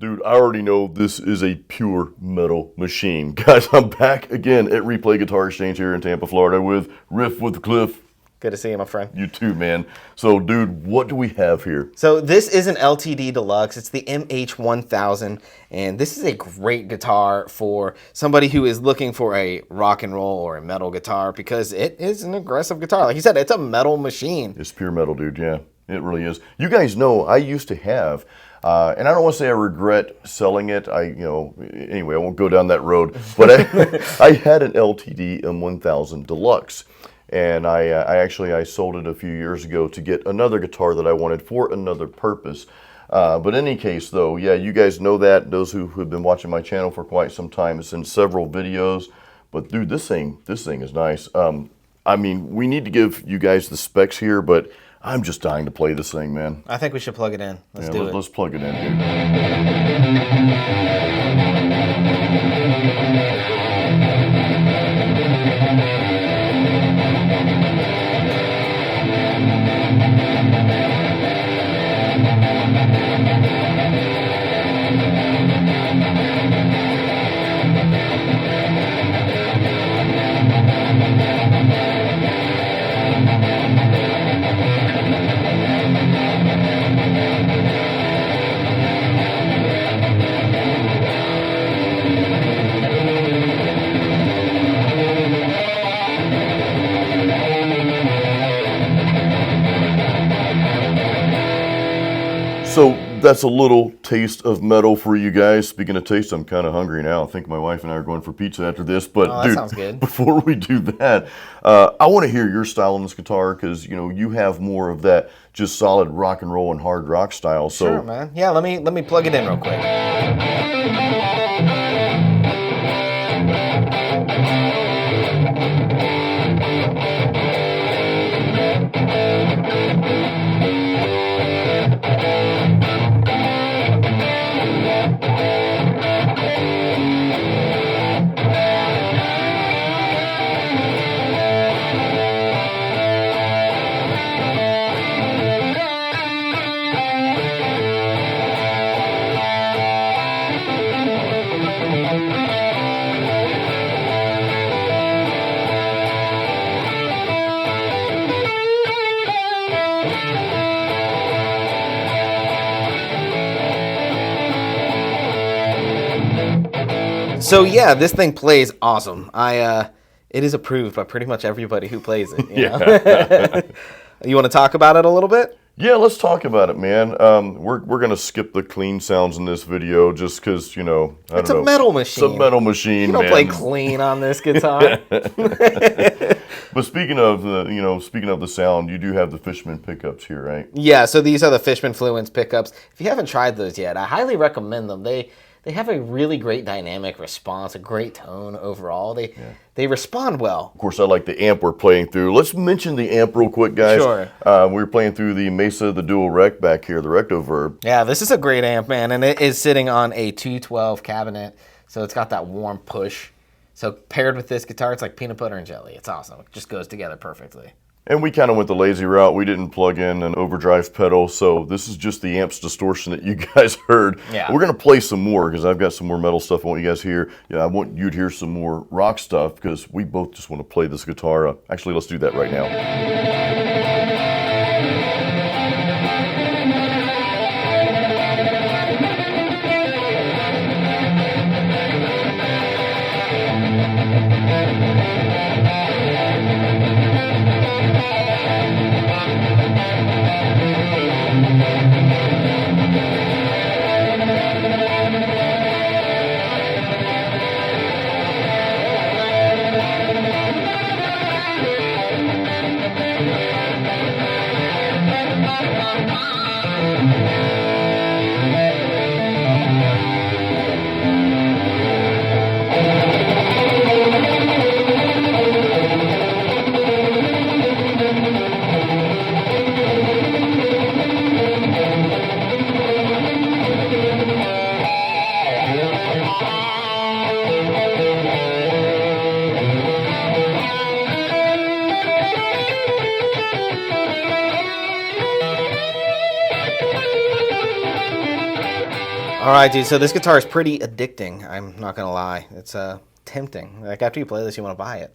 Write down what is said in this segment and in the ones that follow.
Dude, I already know this is a pure metal machine. Guys, I'm back again at Replay Guitar Exchange here in Tampa, Florida with Riff with Cliff. Good to see you, my friend. You too, man. So, dude, what do we have here? So this is an LTD Deluxe. It's the MH-1000, and this is a great guitar for somebody who is looking for a rock and roll or a metal guitar because it is an aggressive guitar. Like you said, it's a metal machine. It's pure metal, dude, yeah. It really is. You guys know I used to have, and I don't want to say I regret selling it. Anyway, I won't go down that road. But I had an LTD M-1000 Deluxe. And I sold it a few years ago to get another guitar that I wanted for another purpose. But in any case, though, yeah, you guys know that. Those who have been watching my channel for quite some time, it's in several videos. But dude, this thing is nice. I mean, we need to give you guys the specs here, but I'm just dying to play this thing, man. I think we should plug it in. Let's do it. Let's plug it in, dude. So that's a little taste of metal for you guys. Speaking of taste, I'm kind of hungry now. I think my wife and I are going for pizza after this. But that sounds good. Before we do that, I want to hear your style on this guitar because you have more of that just solid rock and roll and hard rock style. So sure, man. Yeah, let me plug it in real quick. So yeah, this thing plays awesome. It is approved by pretty much everybody who plays it. You know? You want to talk about it a little bit? Yeah, let's talk about it, man. We're gonna skip the clean sounds in this video just because it's a metal machine. It's a metal machine. You don't play clean on this guitar. But speaking of the sound, you do have the Fishman pickups here, right? Yeah. So these are the Fishman Fluence pickups. If you haven't tried those yet, I highly recommend them. They have a really great dynamic response, a great tone overall. They respond well. Of course, I like the amp we're playing through. Let's mention the amp real quick, guys. Sure. We were playing through the Mesa, the Dual Rec back here, the Rectoverb. Yeah, this is a great amp, man, and it is sitting on a 212 cabinet, so it's got that warm push. So paired with this guitar, it's like peanut butter and jelly. It's awesome. It just goes together perfectly. And we kind of went the lazy route. We didn't plug in an overdrive pedal, so this is just the amp's distortion that you guys heard. Yeah. We're going to play some more because I've got some more metal stuff I want you guys to hear. Yeah, I want you to hear some more rock stuff because we both just want to play this guitar. Actually, let's do that right now. All right, dude. So this guitar is pretty addicting. I'm not gonna lie. It's tempting. Like after you play this, you want to buy it.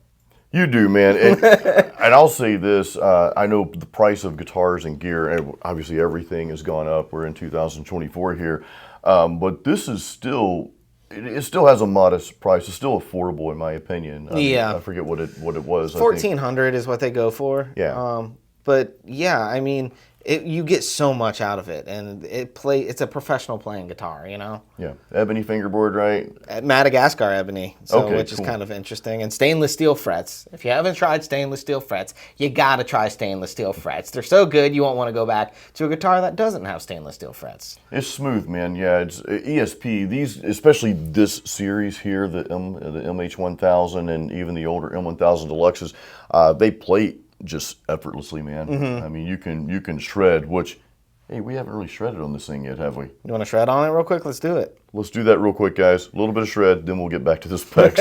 You do, man. And I'll say this, I know the price of guitars and gear, and obviously everything has gone up. We're in 2024 here. But this is still, it still has a modest price. It's still affordable in my opinion. Yeah. I forget what it was. $1,400 is what they go for. Yeah. But yeah, I mean, you get so much out of it, and it's a professional playing guitar, you know? Yeah. Ebony fingerboard, right? Madagascar ebony, Okay, which is cool. kind of interesting. And stainless steel frets. If you haven't tried stainless steel frets, you gotta try stainless steel frets. They're so good, you won't want to go back to a guitar that doesn't have stainless steel frets. It's smooth, man. Yeah, it's ESP. These, especially this series here, the MH-1000 and even the older M-1000 Deluxes, they play just effortlessly, man. I mean, you can shred, which, hey, we haven't really shredded on this thing yet, have we? You want to shred on it real quick? Let's do it. Let's do that real quick, guys. A little bit of shred, then we'll get back to the specs.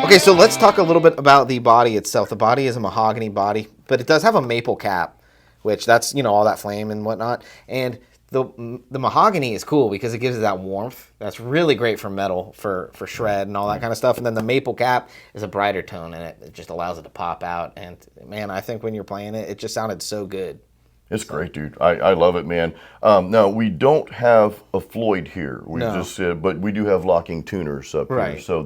Okay, so let's talk a little bit about the body itself. The body is a mahogany body, but it does have a maple cap, which that's, all that flame and whatnot. And the mahogany is cool because it gives it that warmth. That's really great for metal, for shred and all that kind of stuff. And then the maple cap is a brighter tone, and it just allows it to pop out. And man, I think when you're playing it, it just sounded so good. It's great, dude. I love it, man. Now, we don't have a Floyd here. We just but we do have locking tuners up here. So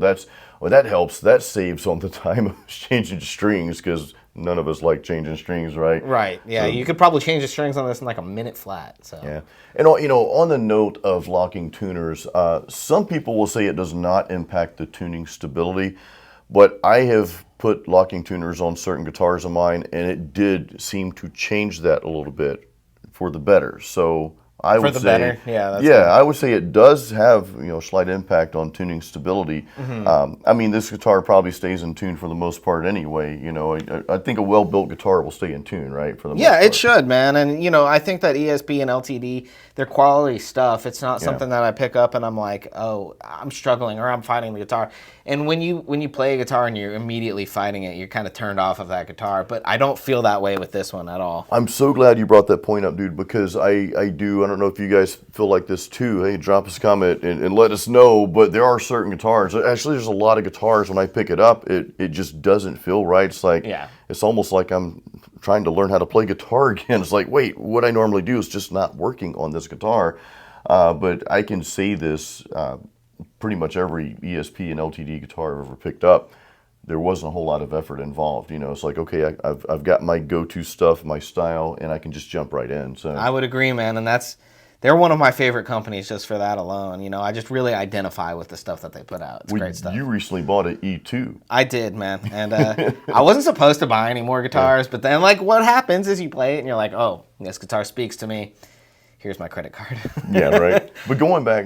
that helps. That saves on the time of changing strings because none of us like changing strings, right? Right. Yeah. So, you could probably change the strings on this in like a minute flat. So. Yeah. And on the note of locking tuners, some people will say it does not impact the tuning stability, but I have put locking tuners on certain guitars of mine, and it did seem to change that a little bit for the better. So I would say, better? Yeah, that's yeah, good. I would say it does have slight impact on tuning stability. I mean, this guitar probably stays in tune for the most part anyway. I think a well-built guitar will stay in tune, right? For the most part. It should, man. And I think that ESP and LTD, they're quality stuff. It's not something that I pick up and I'm like, oh, I'm struggling or I'm fighting the guitar. And when you play a guitar and you're immediately fighting it, you're kind of turned off of that guitar. But I don't feel that way with this one at all. I'm so glad you brought that point up, dude, because I don't know if you guys feel like this too. Hey, drop us a comment and let us know. But there are certain guitars. Actually, there's a lot of guitars when I pick it up, it just doesn't feel right. It's like, it's almost like I'm trying to learn how to play guitar again. It's like, wait, what I normally do is just not working on this guitar. But I can say this, pretty much every ESP and LTD guitar I've ever picked up, there wasn't a whole lot of effort involved. It's like, okay, I've got my go-to stuff, my style, and I can just jump right in. So I would agree, man, and they're one of my favorite companies just for that alone. I just really identify with the stuff that they put out. It's great stuff. You recently bought an E2. I did, man, and I wasn't supposed to buy any more guitars, but then what happens is you play it and you're like, oh, this guitar speaks to me. Here's my credit card. Yeah, right. But going back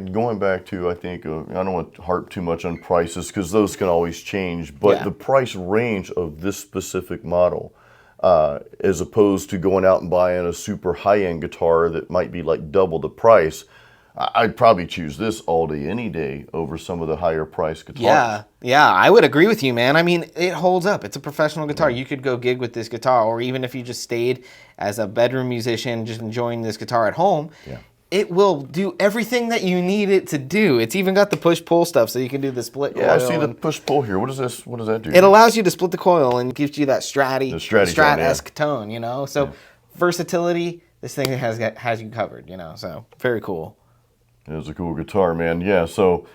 to, I think, I don't want to harp too much on prices because those can always change. But the price range of this specific model, as opposed to going out and buying a super high-end guitar that might be like double the price, I'd probably choose this all day, any day over some of the higher priced guitars. Yeah, I would agree with you, man. I mean, it holds up. It's a professional guitar. You could go gig with this guitar, or even if you just stayed as a bedroom musician, just enjoying this guitar at home, it will do everything that you need it to do. It's even got the push-pull stuff, so you can do the split coil. Yeah, I see the push-pull here. What is this? What does that do? It allows you to split the coil and gives you that Strat-esque tone, So versatility, this thing has you covered, So very cool. It's a cool guitar, man. Yeah, so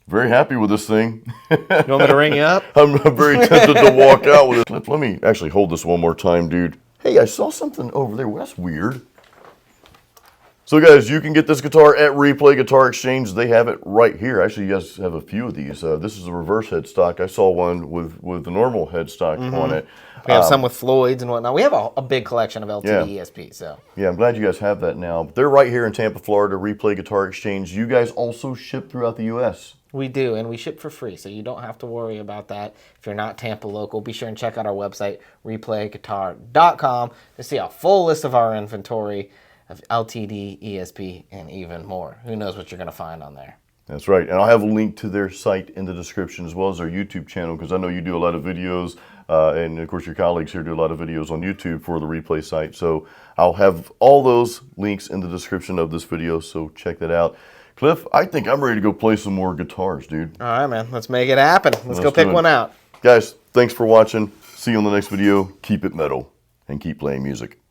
very happy with this thing. You want me to ring you up? I'm very tempted to walk out with it. Let me actually hold this one more time, dude. Hey, I saw something over there. Well, that's weird. So guys, you can get this guitar at Replay Guitar Exchange. They have it right here. Actually, you guys have a few of these. This is a reverse headstock. I saw one with the normal headstock on it. We have some with Floyd's and whatnot. We have a big collection of LTD Yeah. ESP. So Yeah, I'm glad you guys have that now. But they're right here in Tampa, Florida, Replay Guitar Exchange. You guys also ship throughout the U.S. we do, and we ship for free, so you don't have to worry about that. If you're not Tampa local, be sure and check out our website, replayguitar.com, to see a full list of our inventory of LTD, ESP, and even more. Who knows what you're going to find on there. That's right. And I'll have a link to their site in the description as well as their YouTube channel, because I know you do a lot of videos, and of course your colleagues here do a lot of videos on YouTube for the Replay site. So I'll have all those links in the description of this video, so check that out. Cliff, I think I'm ready to go play some more guitars, dude. All right, man. Let's make it happen. Let's go do pick it. one out. Guys, thanks for watching. See you on the next video. Keep it metal and keep playing music.